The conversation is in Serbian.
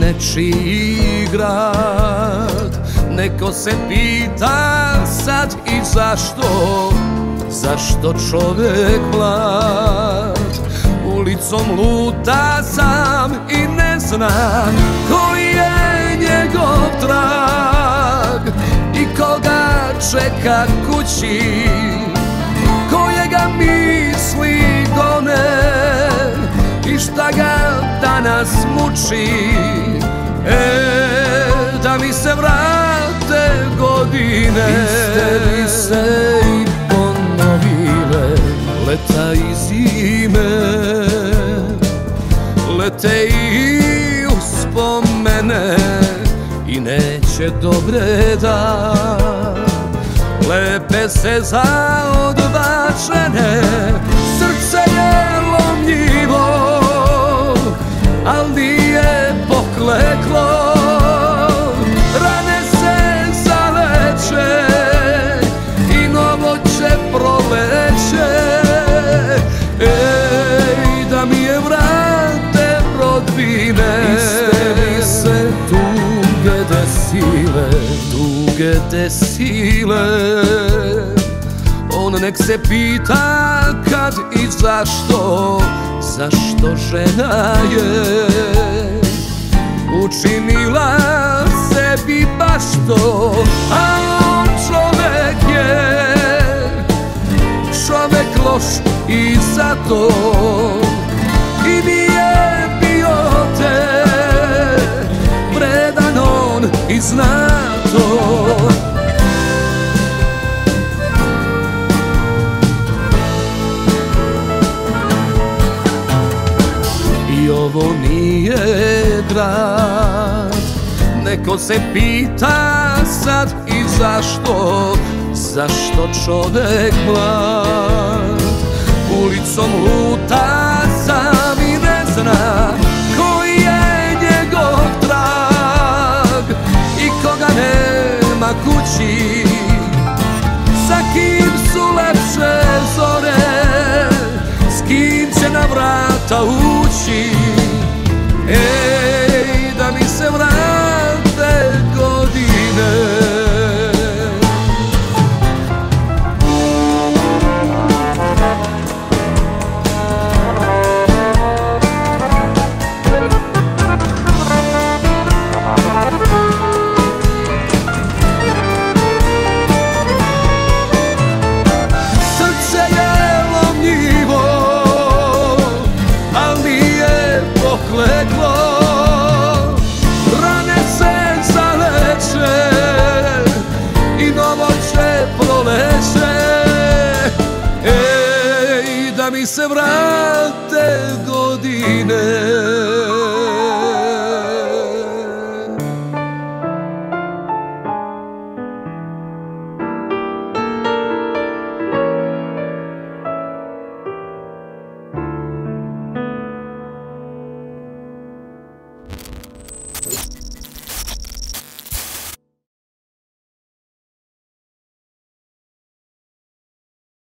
nečiji grad. Neko se pita sad i zašto čovek mlad ulicom luta sam i ne zna koji je njegov trag i koga čeka kući, kojega misli gone i šta ga danas muči. Da mi se vrate godine, iste bi se i ponovile, leta i zime, lete i uspomene i neće dobre da lepe se za odbačene. Srce je lomljivo, al nije pokleklo, rane se zaleče i novo će proleće. Da mi je vrate rodbine, iste mi se tuge desile. On nek se pita kad i zašto žena je učinila sebi baš to, a on čovek je čovek loš i zato i nije bio te vredan on i zna to. I ovo nije grad, neko se pita sad i zašto čovek mlad ulicom luta sam i ne zna koji je njegov trag i koga nema kući, sa kim su lepše zore, s kim će na vrata ući. Da mi se vrate godine. Rane se zaleče i novo će proleće. Da mi se vrate godine.